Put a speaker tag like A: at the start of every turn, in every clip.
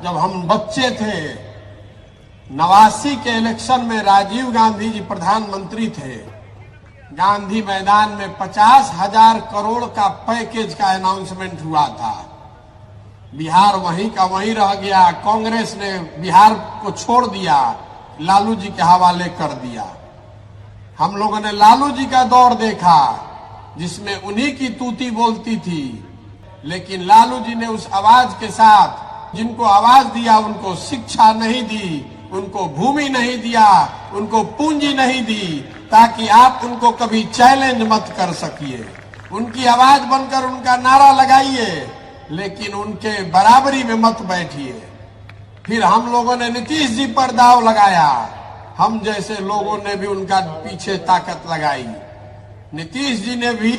A: जब हम बच्चे थे, 89 के इलेक्शन में राजीव गांधी जी प्रधानमंत्री थे। गांधी मैदान में 50,000 करोड़ का पैकेज का अनाउंसमेंट हुआ था। बिहार वहीं का वहीं रह गया। कांग्रेस ने बिहार को छोड़ दिया, लालू जी के हवाले कर दिया। हम लोगों ने लालू जी का दौर देखा जिसमें उन्हीं की तूती बोलती थी, लेकिन लालू जी ने उस आवाज के साथ जिनको आवाज दिया उनको शिक्षा नहीं दी, उनको भूमि नहीं दिया, उनको पूंजी नहीं दी, ताकि आप उनको कभी चैलेंज मत कर सकिए। उनकी आवाज बनकर उनका नारा लगाइए, लेकिन उनके बराबरी में मत बैठिए। फिर हम लोगों ने नीतीश जी पर दाव लगाया, हम जैसे लोगों ने भी उनका पीछे ताकत लगाई। नीतीश जी ने भी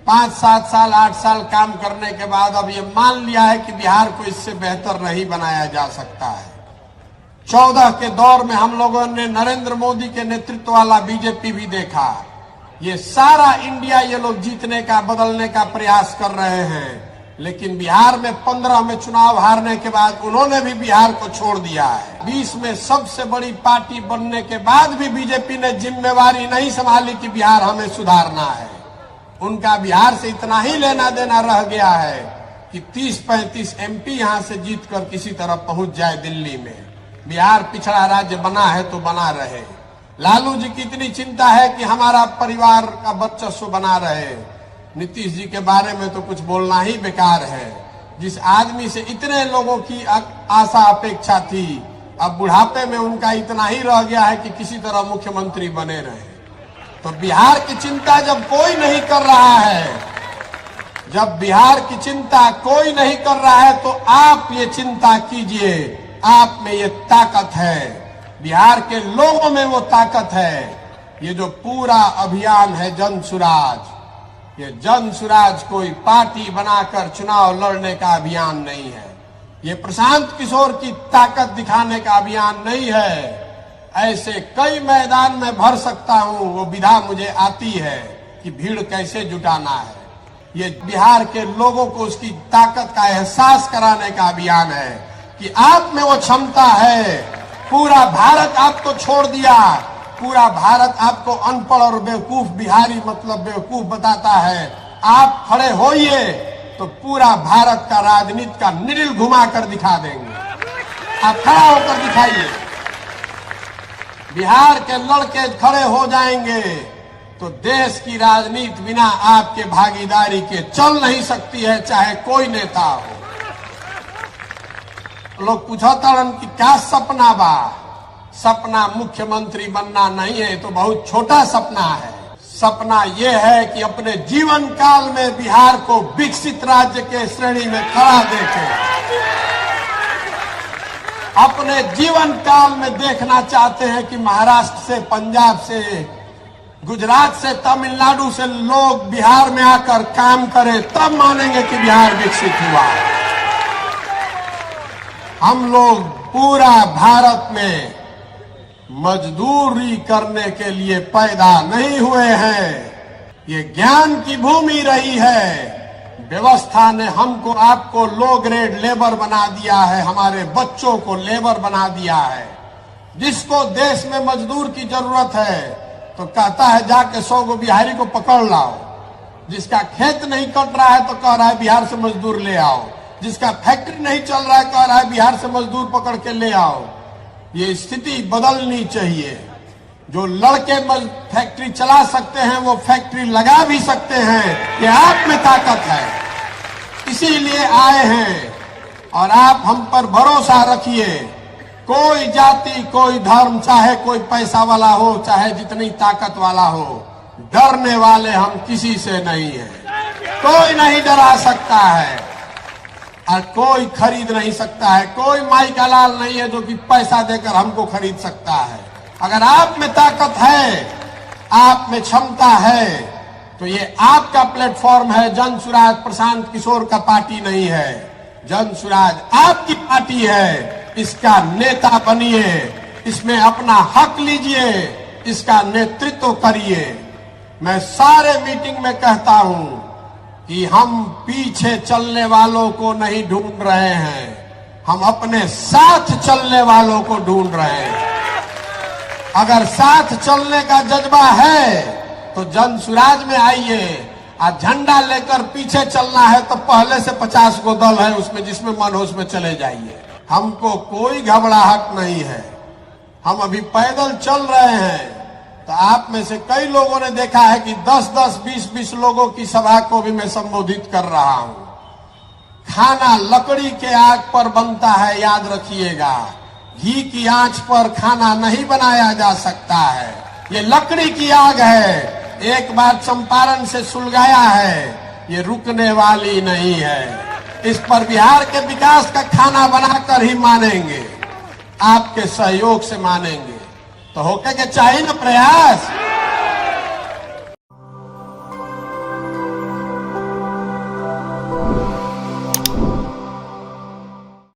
A: 5, 7 साल, 8 साल काम करने के बाद अब ये मान लिया है कि बिहार को इससे बेहतर नहीं बनाया जा सकता है। 14 के दौर में हम लोगों ने नरेंद्र मोदी के नेतृत्व वाला बीजेपी भी देखा। ये सारा इंडिया ये लोग जीतने का, बदलने का प्रयास कर रहे हैं, लेकिन बिहार में 15 में चुनाव हारने के बाद उन्होंने भी बिहार को छोड़ दिया है। 20 में सबसे बड़ी पार्टी बनने के बाद भी बीजेपी ने जिम्मेवारी नहीं संभाली कि बिहार हमें सुधारना है। उनका बिहार से इतना ही लेना देना रह गया है कि 30-35 एमपी यहां से जीतकर किसी तरह पहुंच जाए दिल्ली में। बिहार पिछड़ा राज्य बना है तो बना रहे। लालू जी की इतनी चिंता है कि हमारा परिवार का वर्चस्व बना रहे। नीतीश जी के बारे में तो कुछ बोलना ही बेकार है। जिस आदमी से इतने लोगों की आशा अपेक्षा थी, अब बुढ़ापे में उनका इतना ही रह गया है कि किसी तरह मुख्यमंत्री बने रहे। तो बिहार की चिंता जब कोई नहीं कर रहा है, जब बिहार की चिंता कोई नहीं कर रहा है, तो आप ये चिंता कीजिए। आप में ये ताकत है, बिहार के लोगों में वो ताकत है। ये जो पूरा अभियान है जन सुराज, ये जन सुराज कोई पार्टी बनाकर चुनाव लड़ने का अभियान नहीं है। ये प्रशांत किशोर की ताकत दिखाने का अभियान नहीं है। ऐसे कई मैदान में भर सकता हूं, वो विधा मुझे आती है कि भीड़ कैसे जुटाना है। ये बिहार के लोगों को उसकी ताकत का एहसास कराने का अभियान है कि आप में वो क्षमता है। पूरा भारत आपको छोड़ दिया, पूरा भारत आपको अनपढ़ और बेवकूफ बिहारी मतलब बेवकूफ बताता है। आप खड़े होइए तो पूरा भारत का राजनीति का निडिल घुमा कर दिखा देंगे। आप खड़ा होकर दिखाइए। बिहार के लड़के खड़े हो जाएंगे तो देश की राजनीति बिना आपके भागीदारी के चल नहीं सकती है, चाहे कोई नेता हो। लोग पूछता कि क्या सपना बा? सपना मुख्यमंत्री बनना नहीं है, तो बहुत छोटा सपना है। सपना यह है कि अपने जीवन काल में बिहार को विकसित राज्य के श्रेणी में खड़ा देखें। अपने जीवन काल में देखना चाहते हैं कि महाराष्ट्र से, पंजाब से, गुजरात से, तमिलनाडु से लोग बिहार में आकर काम करें, तब मानेंगे कि बिहार विकसित हुआ। हम लोग पूरा भारत में मजदूरी करने के लिए पैदा नहीं हुए हैं। ये ज्ञान की भूमि रही है। व्यवस्था ने हमको, आपको लो ग्रेड लेबर बना दिया है, हमारे बच्चों को लेबर बना दिया है। जिसको देश में मजदूर की जरूरत है तो कहता है जाके 100 गो बिहारी को पकड़ लाओ। जिसका खेत नहीं कट रहा है तो कह रहा है बिहार से मजदूर ले आओ। जिसका फैक्ट्री नहीं चल रहा है कह रहा है बिहार से मजदूर पकड़ के ले आओ। ये स्थिति बदलनी चाहिए। जो लड़के फैक्ट्री चला सकते हैं वो फैक्ट्री लगा भी सकते हैं। ये आप में ताकत है, इसीलिए आए हैं। और आप हम पर भरोसा रखिए। कोई जाति, कोई धर्म, चाहे कोई पैसा वाला हो, चाहे जितनी ताकत वाला हो, डरने वाले हम किसी से नहीं है। कोई नहीं डरा सकता है और कोई खरीद नहीं सकता है। कोई माई का लाल नहीं है जो कि पैसा देकर हमको खरीद सकता है। अगर आप में ताकत है, आप में क्षमता है, तो ये आपका प्लेटफॉर्म है। जन सुराज प्रशांत किशोर का पार्टी नहीं है। जन सुराज आपकी पार्टी है। इसका नेता बनिए, इसमें अपना हक लीजिए, इसका नेतृत्व करिए। मैं सारे मीटिंग में कहता हूं कि हम पीछे चलने वालों को नहीं ढूंढ रहे हैं, हम अपने साथ चलने वालों को ढूंढ रहे हैं। अगर साथ चलने का जज्बा है तो जन सुराज में आइए। और झंडा लेकर पीछे चलना है तो पहले से 50 गो दल है उसमें, जिसमें मन हो उसमें चले जाइए। हमको कोई घबराहट नहीं है। हम अभी पैदल चल रहे हैं तो आप में से कई लोगों ने देखा है कि 10-10, 20-20 लोगों की सभा को भी मैं संबोधित कर रहा हूं। खाना लकड़ी के आग पर बनता है, याद रखिएगा। घी की आंच पर खाना नहीं बनाया जा सकता है। ये लकड़ी की आग है, एक बार चंपारण से सुलगाया है, ये रुकने वाली नहीं है। इस पर बिहार के विकास का खाना बनाकर ही मानेंगे, आपके सहयोग से मानेंगे। तो होके के चाहिए ना प्रयास।